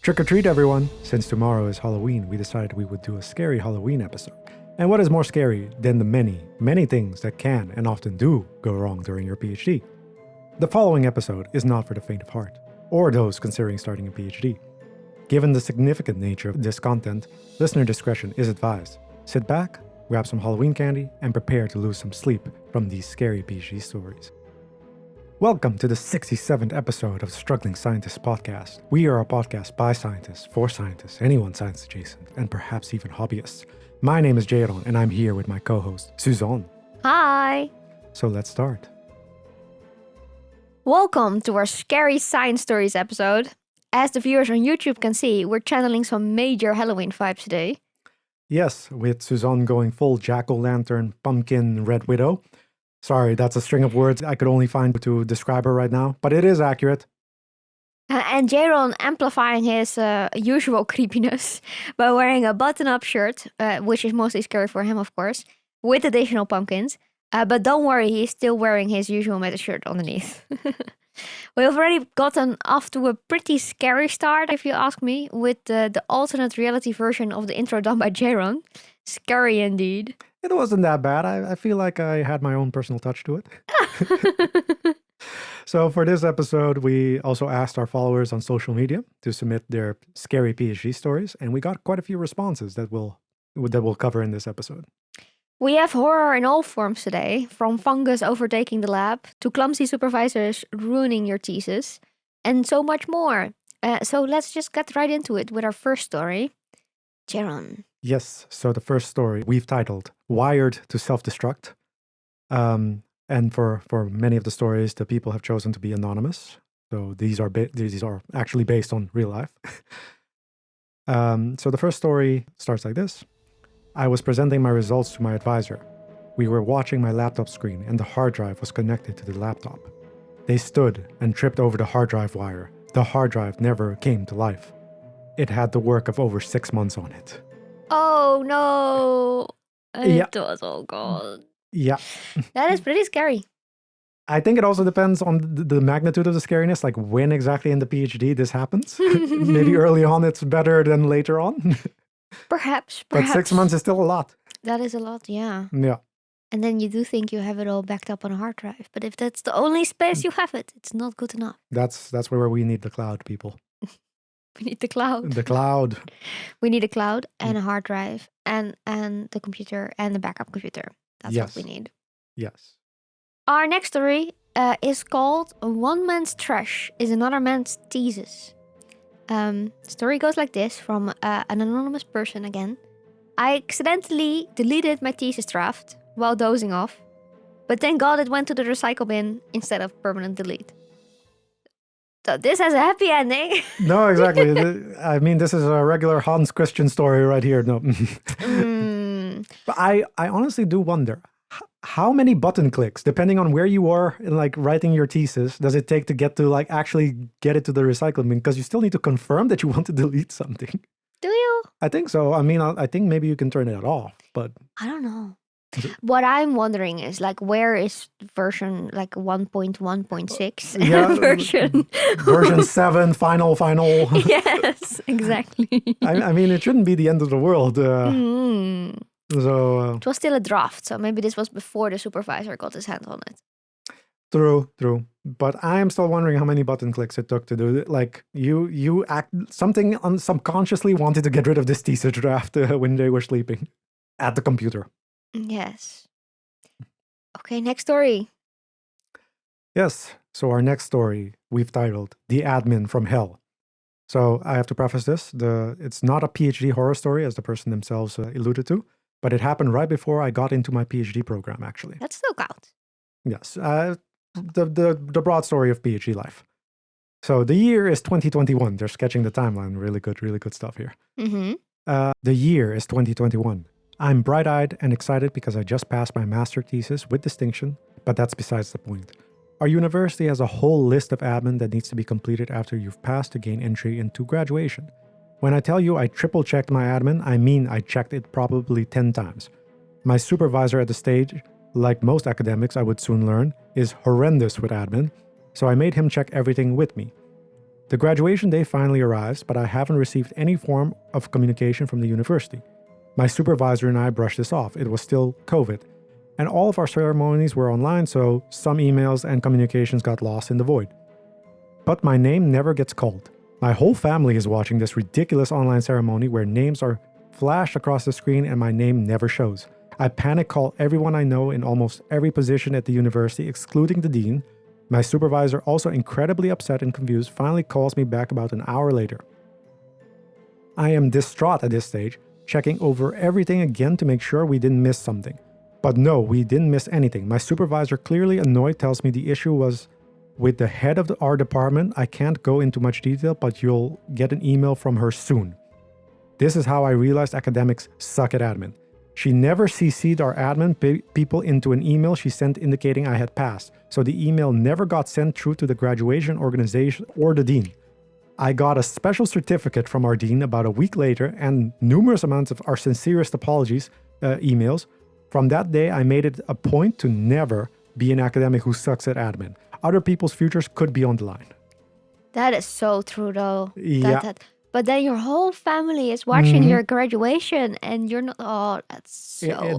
Trick or treat, everyone! Since tomorrow is Halloween, we decided we would do a scary Halloween episode. And what is more scary than the many, many things that can and often do go wrong during your PhD? The following episode is not for the faint of heart, or those considering starting a PhD. Given the significant nature of this content, listener discretion is advised. Sit back, grab some Halloween candy, and prepare to lose some sleep from these scary PhD stories. Welcome to the 67th episode of the Struggling Scientist Podcast. We are a podcast by scientists, for scientists, anyone science adjacent, and perhaps even hobbyists. My name is Jayron, and I'm here with my co-host, Suzanne. Hi! So let's start. Welcome to our Scary Science Stories episode. As the viewers on YouTube can see, we're channeling some major Halloween vibes today. Yes, with Suzanne going full jack-o'-lantern, pumpkin, red widow. Sorry, that's a string of words I could only find to describe her right now, but it is accurate. And Jayron amplifying his usual creepiness by wearing a button-up shirt, which is mostly scary for him, of course, with additional pumpkins. But don't worry, he's still wearing his usual meta shirt underneath. We've already gotten off to a pretty scary start, if you ask me, with the alternate reality version of the intro done by Jayron. Scary indeed. It wasn't that bad. I feel like I had my own personal touch to it. So for this episode, we also asked our followers on social media to submit their scary PhD stories, and we got quite a few responses that we'll cover in this episode. We have horror in all forms today, from fungus overtaking the lab to clumsy supervisors ruining your thesis, and so much more. So let's just get right into it with our first story. Jayron. Yes, so the first story we've titled Wired to Self-Destruct. And for many of the stories, the people have chosen to be anonymous. So these are actually based on real life. So the first story starts like this. I was presenting my results to my advisor. We were watching my laptop screen and the hard drive was connected to the laptop. They stood and tripped over the hard drive wire. The hard drive never came to life. It had the work of over 6 months on it. Oh no! Yeah. It was all gone. Yeah. That is pretty scary. I think it also depends on the magnitude of the scariness, like when exactly in the PhD this happens. Maybe early on it's better than later on. Perhaps. But 6 months is still a lot. That is a lot, yeah. Yeah. And then you do think you have it all backed up on a hard drive. But if that's the only space you have it, it's not good enough. That's where we need the cloud, people. We need the cloud. The cloud. We need a cloud and a hard drive and the computer and the backup computer. That's what we need. Yes. Our next story is called One Man's Trash is Another Man's Thesis. Story goes like this from an anonymous person again. I accidentally deleted my thesis draft while dozing off, but thank God it went to the recycle bin instead of permanent delete. So this has a happy ending. No, exactly. I mean, this is a regular Hans Christian story right here. No. But I honestly do wonder, how many button clicks, depending on where you are in like writing your thesis, does it take to get to like actually get it to the recycling bin? Because you still need to confirm that you want to delete something. Do you? I think so. I mean, I think maybe you can turn it off, but I don't know. What I'm wondering is like, where is version like 1.1.6 yeah, version? Version 7, final. Yes, exactly. I mean, it shouldn't be the end of the world. So it was still a draft, so maybe this was before the supervisor got his hands on it. True. But I am still wondering how many button clicks it took to do it. Like you something subconsciously wanted to get rid of this thesis draft when they were sleeping at the computer. Yes. Okay, next story. Yes. So our next story we've titled The Admin from Hell. So I have to preface this. It's not a PhD horror story, as the person themselves alluded to, but it happened right before I got into my PhD program, actually. That still counts. Yes. The broad story of PhD life. So the year is 2021. They're sketching the timeline. Really good stuff here. Mm-hmm. The year is 2021. I'm bright-eyed and excited because I just passed my master thesis with distinction, but that's besides the point. Our university has a whole list of admin that needs to be completed after you've passed to gain entry into graduation. When I tell you I triple-checked my admin, I mean I checked it probably 10 times. My supervisor at the stage, like most academics I would soon learn, is horrendous with admin, so I made him check everything with me. The graduation day finally arrives, but I haven't received any form of communication from the university. My supervisor and I brushed this off. It was still COVID. And all of our ceremonies were online, so some emails and communications got lost in the void. But my name never gets called. My whole family is watching this ridiculous online ceremony where names are flashed across the screen and my name never shows. I panic call everyone I know in almost every position at the university, excluding the dean. My supervisor, also incredibly upset and confused, finally calls me back about an hour later. I am distraught at this stage, checking over everything again to make sure we didn't miss something. But no, we didn't miss anything. My supervisor, clearly annoyed, tells me the issue was with the head of our department. I can't go into much detail, but you'll get an email from her soon. This is how I realized academics suck at admin. She never CC'd our admin people into an email she sent indicating I had passed, so the email never got sent through to the graduation organization or the dean. I got a special certificate from our dean about a week later and numerous amounts of our sincerest apologies emails. From that day, I made it a point to never be an academic who sucks at admin. Other people's futures could be on the line. That is so true, though. Yeah. But then your whole family is watching your graduation, and you're not. Oh,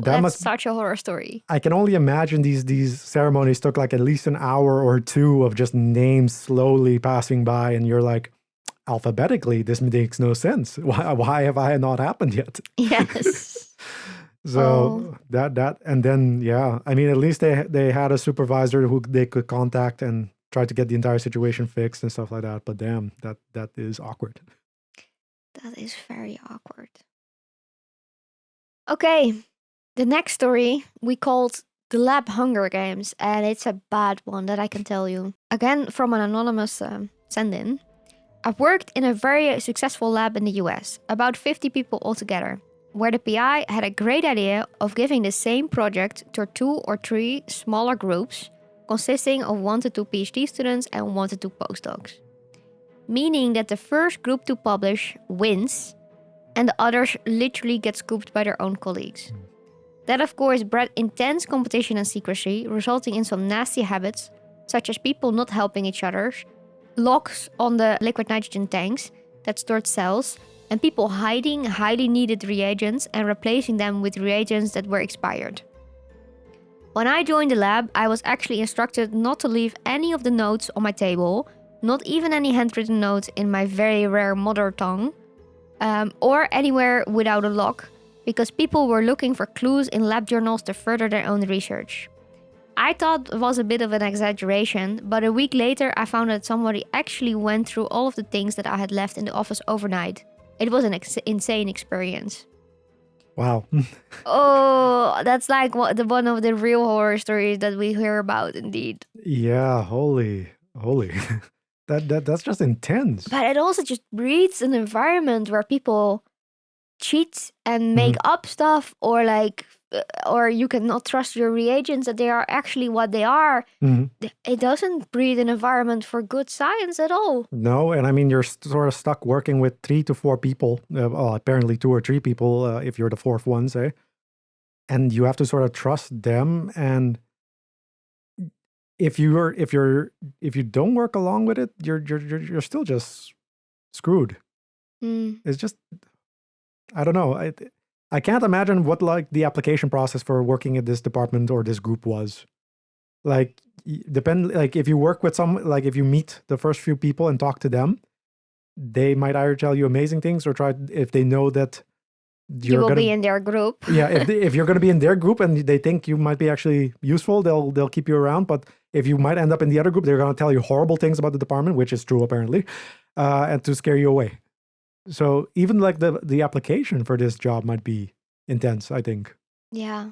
that's such a horror story. I can only imagine these ceremonies took like at least an hour or two of just names slowly passing by, and you're like, alphabetically, this makes no sense. Why have I not happened yet? Yes. So that and then I mean, at least they had a supervisor who they could contact and try to get the entire situation fixed and stuff like that. But damn, that is awkward. That is very awkward. Okay, the next story we called the Lab Hunger Games, and it's a bad one, that I can tell you. Again, from an anonymous send-in. I've worked in a very successful lab in the US, about 50 people altogether, where the PI had a great idea of giving the same project to 2 or 3 smaller groups, consisting of 1 to 2 PhD students and 1 to 2 postdocs. Meaning that the first group to publish wins, and the others literally get scooped by their own colleagues. That of course bred intense competition and secrecy, resulting in some nasty habits, such as people not helping each other, locks on the liquid nitrogen tanks that stored cells, and people hiding highly needed reagents and replacing them with reagents that were expired. When I joined the lab, I was actually instructed not to leave any of the notes on my table, not even any handwritten notes in my very rare mother tongue, or anywhere without a lock, because people were looking for clues in lab journals to further their own research. I thought it was a bit of an exaggeration, but a week later I found that somebody actually went through all of the things that I had left in the office overnight. It was an insane experience. Wow. Oh, that's like one of the real horror stories that we hear about, indeed. Yeah, holy. That's just intense. But it also just breeds an environment where people cheat and make up stuff, or or you cannot trust your reagents that they are actually what they are. It doesn't breed an environment for good science at all. No, and I mean, you're sort of stuck working with 3 to 4 people. Well, apparently 2 or 3 people if you're the fourth one, say. And you have to sort of trust them. And if you don't work along with it, you're still just screwed. It's just, I don't know. I can't imagine what like the application process for working at this department or this group was. Like if you work with like if you meet the first few people and talk to them, they might either tell you amazing things or if they know that you will be in their group. Yeah, if you're going to be in their group and they think you might be actually useful, they'll keep you around. But if you might end up in the other group, they're going to tell you horrible things about the department, which is true apparently, and to scare you away. So even like the application for this job might be intense, I think. Yeah.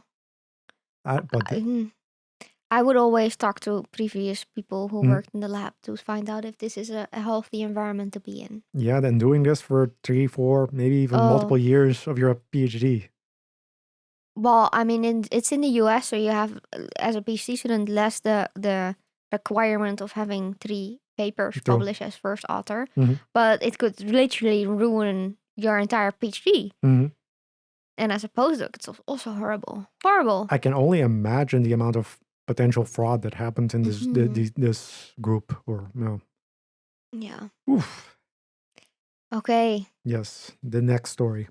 I would always talk to previous people who worked in the lab to find out if this is a healthy environment to be in. Yeah, then doing this for 3, 4, maybe even multiple years of your PhD. Well, I mean, it's in the US, so you have, as a PhD student, less the requirement of having 3 papers published as first author. But it could literally ruin your entire PhD. And as a postdoc, it's also horrible. Horrible. I can only imagine the amount of potential fraud that happens in this this group, or no. Yeah. Oof. Okay. Yes, the next story.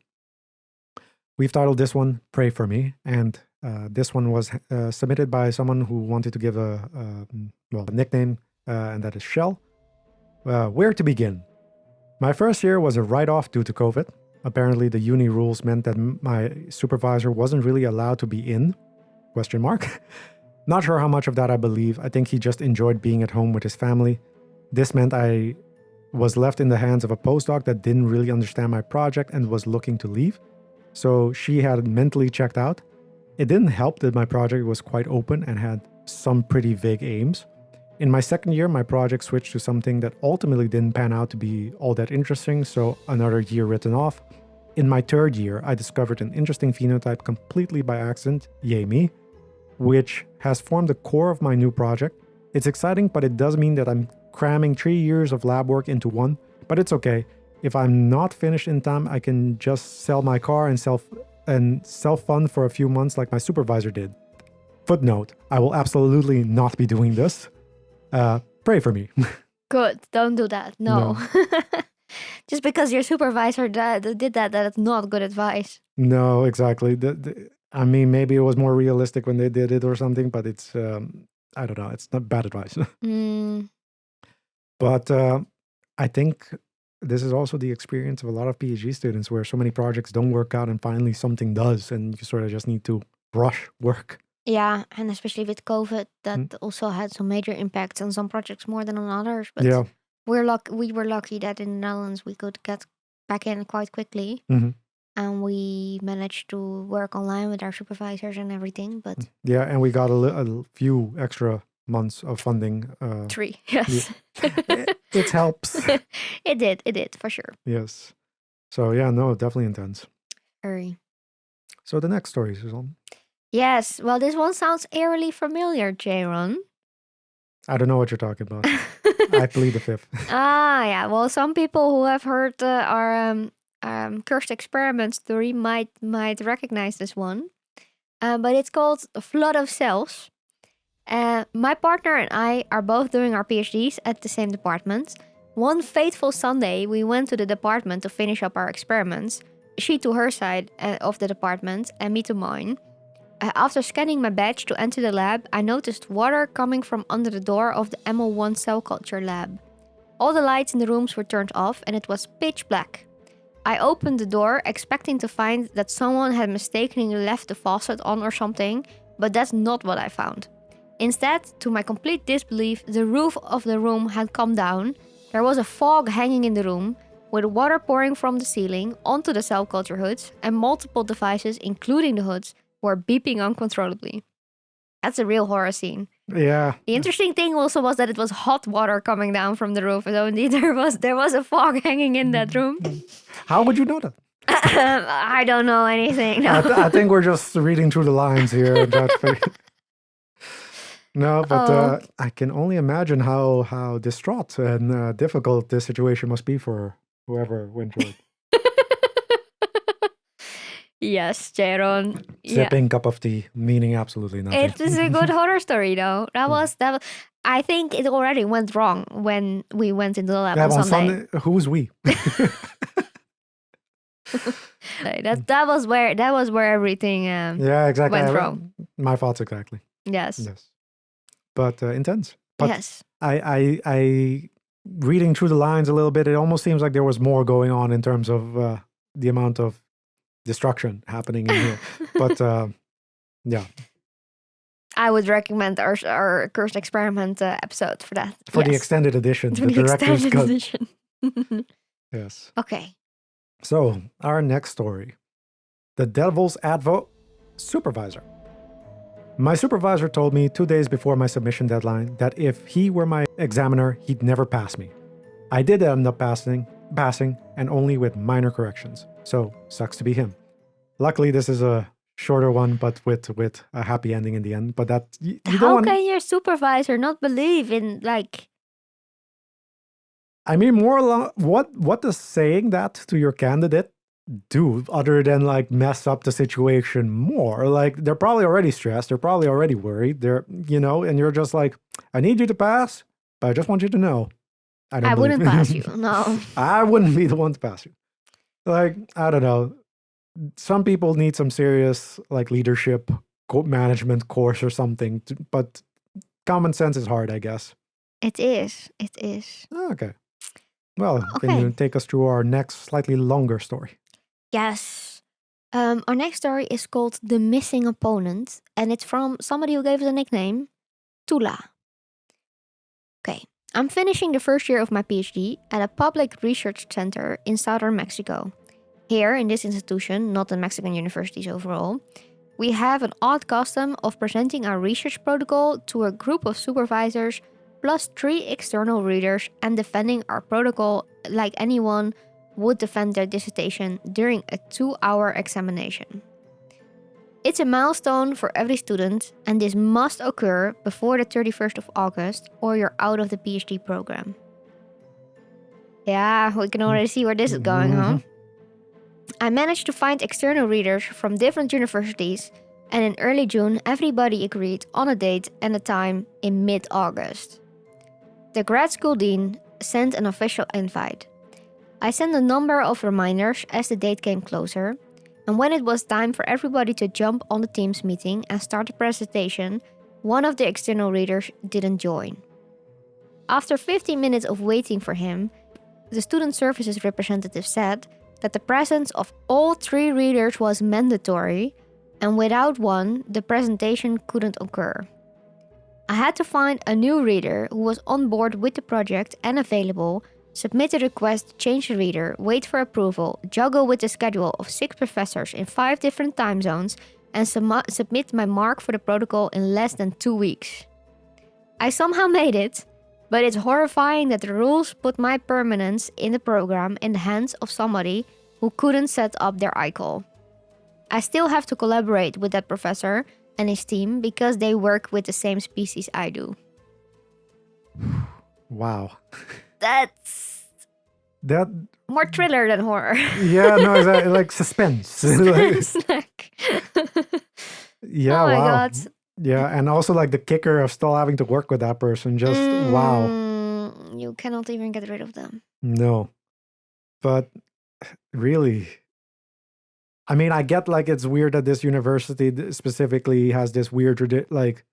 We've titled this one "Pray for Me," and this one was submitted by someone who wanted to give a nickname, and that is Shell. Where to begin? My first year was a write-off due to COVID. Apparently, the uni rules meant that my supervisor wasn't really allowed to be in? Question mark. Not sure how much of that I believe. I think he just enjoyed being at home with his family. This meant I was left in the hands of a postdoc that didn't really understand my project and was looking to leave. So she had mentally checked out. It didn't help that my project was quite open and had some pretty vague aims. In my second year, my project switched to something that ultimately didn't pan out to be all that interesting, so another year written off. In my third year, I discovered an interesting phenotype completely by accident, yay me, which has formed the core of my new project. It's exciting, but it does mean that I'm cramming 3 years of lab work into one, but it's okay. If I'm not finished in time, I can just sell my car and self-fund for a few months like my supervisor did. Footnote, I will absolutely not be doing this. Pray for me. Good. Don't do that. No. Just because your supervisor did that's not good advice. No, exactly. I mean, maybe it was more realistic when they did it or something, but it's, I don't know, it's not bad advice. But I think this is also the experience of a lot of PhD students where so many projects don't work out and finally something does, and you sort of just need to rush work. Yeah, and especially with COVID, that also had some major impacts on some projects more than on others. But Yeah. we were lucky that in the Netherlands we could get back in quite quickly. And we managed to work online with our supervisors and everything. But yeah, and we got a few extra months of funding. 3, yes. It helps. It did, for sure. Yes. So yeah, no, definitely intense. Very. So the next story, Suzanne. Yes, well, this one sounds eerily familiar, Jayron. I don't know what you're talking about. I plead the fifth. Yeah. Well, some people who have heard our cursed experiments theory might recognize this one. But it's called Flood of Cells. My partner and I are both doing our PhDs at the same department. One fateful Sunday, we went to the department to finish up our experiments. She to her side of the department and me to mine. After scanning my badge to enter the lab, I noticed water coming from under the door of the ML1 cell culture lab. All the lights in the rooms were turned off and it was pitch black. I opened the door expecting to find that someone had mistakenly left the faucet on or something, but that's not what I found. Instead, to my complete disbelief, the roof of the room had come down. There was a fog hanging in the room, with water pouring from the ceiling onto the cell culture hoods, and multiple devices, including the hoods, were beeping uncontrollably. That's a real horror scene. Yeah. The interesting thing also was that it was hot water coming down from the roof. So indeed there was a fog hanging in that room. How would you know that? I don't know anything. No. I think we're just reading through the lines here. No, but I can only imagine how distraught and difficult this situation must be for whoever went through it. Yes, Jayron. Sipping cup of tea, meaning absolutely nothing. It is a good horror story, though. That was. I think it already went wrong when we went into the lab on Sunday. Who's we? that was where everything yeah, exactly. went wrong. My thoughts exactly. Yes. But intense. But yes. I reading through the lines a little bit, it almost seems like there was more going on in terms of the amount of destruction happening in here. But yeah. I would recommend our cursed experiment episode for that. For the extended edition. For the director's extended edition. Yes. Okay. So, our next story. The Devil's Advoc Supervisor. My supervisor told me 2 days before my submission deadline that if he were my examiner, he'd never pass me. I did end up passing, and only with minor corrections. So, sucks to be him. Luckily, this is a shorter one, but with a happy ending in the end. But that you don't want. How can your supervisor not believe in I mean, more along what does saying that to your candidate do other than mess up the situation more? They're probably already stressed. They're probably already worried. And you're just like, I need you to pass, but I just want you to know I don't I believe wouldn't pass you. No. I wouldn't be the one to pass you. Like, I don't know. Some people need some serious like leadership management course or something, but common sense is hard, I guess. It is. It is. Okay. Well, can Okay. you take us through our next slightly longer story? Yes. Our next story is called The Missing Opponent, and it's from somebody who gave us a nickname, Tula. Okay. I'm finishing the first year of my PhD at a public research center in southern Mexico. Here, in this institution, not in Mexican universities overall, we have an odd custom of presenting our research protocol to a group of supervisors plus 3 external readers and defending our protocol like anyone would defend their dissertation during a 2-hour examination. It's a milestone for every student, and this must occur before the 31st of August or you're out of the PhD program. Yeah, we can already see where this is going, huh? I managed to find external readers from different universities, and in early June, everybody agreed on a date and a time in mid-August. The grad school dean sent an official invite. I sent a number of reminders as the date came closer, and when it was time for everybody to jump on the Teams meeting and start the presentation, one of the external readers didn't join. After 15 minutes of waiting for him, the student services representative said that the presence of all 3 readers was mandatory, and without one, the presentation couldn't occur. I had to find a new reader who was on board with the project and available, submit a request, change the reader, wait for approval, juggle with the schedule of 6 professors in 5 different time zones, and submit my mark for the protocol in less than 2 weeks. I somehow made it, but it's horrifying that the rules put my permanence in the program in the hands of somebody who couldn't set up their iCall. I still have to collaborate with that professor and his team because they work with the same species I do. Wow. That's That more thriller than horror. yeah, no, exactly, like suspense. Yeah, oh my wow. god. Yeah, and also like the kicker of still having to work with that person. Just wow. You cannot even get rid of them. No. But really, I mean, I get like it's weird that this university specifically has this weird like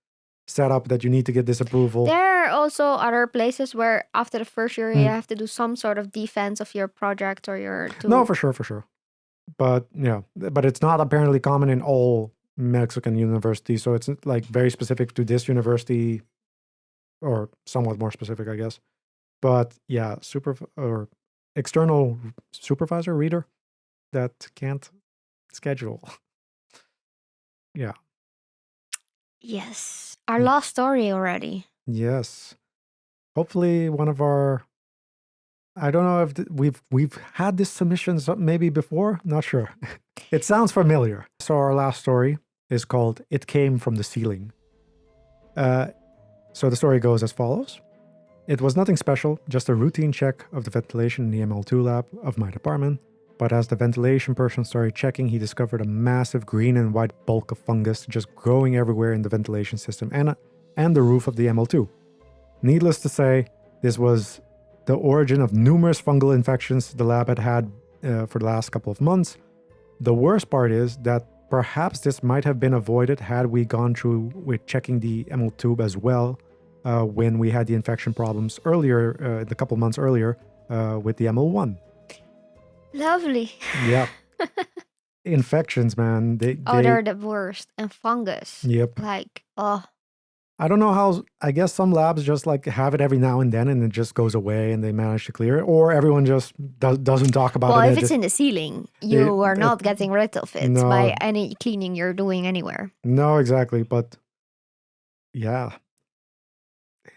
setup that you need to get this approval. There are also other places where after the first year you Mm. have to do some sort of defense of your project or your No, for sure. But yeah, but it's not apparently common in all Mexican universities. So it's like very specific to this university, or somewhat more specific, I guess. But yeah, or external supervisor reader that can't schedule. Yeah. Yes. Our last story already. Yes. Hopefully one of our, I don't know if we've had this submission maybe before, not sure. It sounds familiar. So our last story is called It Came from the Ceiling. So the story goes as follows. It was nothing special, just a routine check of the ventilation in the ML2 lab of my department. But as the ventilation person started checking, he discovered a massive green and white bulk of fungus just growing everywhere in the ventilation system and the roof of the ML2. Needless to say, this was the origin of numerous fungal infections the lab had for the last couple of months. The worst part is that perhaps this might have been avoided had we gone through with checking the ML tube as well when we had the infection problems earlier, the couple months earlier with the ML1. Lovely. Yeah. Infections, man. They're the worst. And fungus. Yep. Like, oh. I don't know how, I guess some labs just like have it every now and then and it just goes away and they manage to clear it, or everyone just doesn't talk about it. Well, if it's in the ceiling, you are not it- getting rid of it no. by any cleaning you're doing anywhere. No, exactly. But yeah.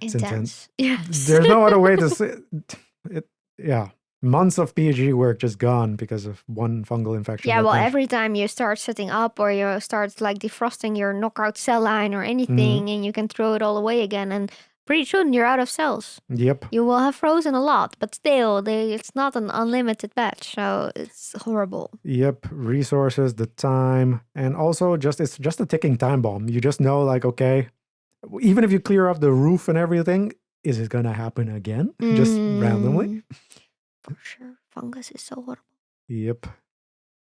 It's intense. Yes. There's no other way to say it. Yeah. Months of PhD work just gone because of one fungal infection. Yeah, well, every time you start setting up or you start like defrosting your knockout cell line or anything, and you can throw it all away again, and pretty soon you're out of cells. Yep. You will have frozen a lot, but still, it's not an unlimited batch, so it's horrible. Yep. Resources, the time, and also it's just a ticking time bomb. You just know, like, okay, even if you clear off the roof and everything, is it going to happen again? Just randomly? For sure. Fungus is so horrible. Yep.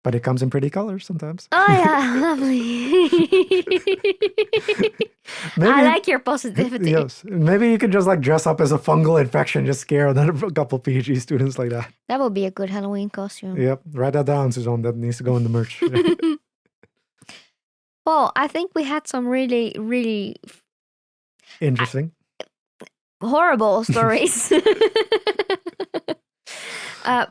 But it comes in pretty colors sometimes. Oh, yeah. Lovely. I like your positivity. Yes. Maybe you could just like dress up as a fungal infection, just scare a couple PhD students like that. That would be a good Halloween costume. Yep. Write that down, Suzanne. That needs to go in the merch. Well, I think we had some really, really interesting, horrible stories.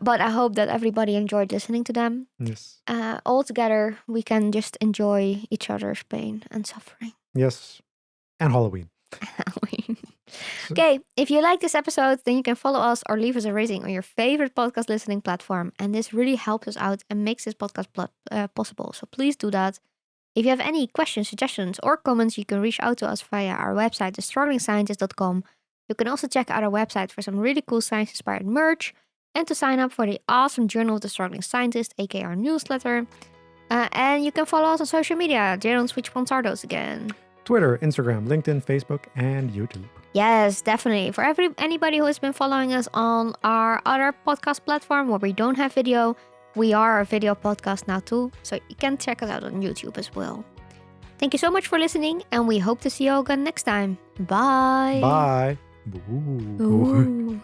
But I hope that everybody enjoyed listening to them. Yes. All together, we can just enjoy each other's pain and suffering. Yes. And Halloween. Halloween. Okay, if you like this episode, then you can follow us or leave us a rating on your favorite podcast listening platform. And this really helps us out and makes this podcast possible. So please do that. If you have any questions, suggestions, or comments, you can reach out to us via our website, thestrugglingscientist.com. You can also check out our website for some really cool science-inspired merch and to sign up for the awesome Journal of the Struggling Scientist, aka our newsletter. And you can follow us on social media, Jayron Switch Ponsardos again. Twitter, Instagram, LinkedIn, Facebook, and YouTube. Yes, definitely. For anybody who has been following us on our other podcast platform where we don't have video, we are a video podcast now too, so you can check us out on YouTube as well. Thank you so much for listening, and we hope to see you all again next time. Bye. Bye. Ooh.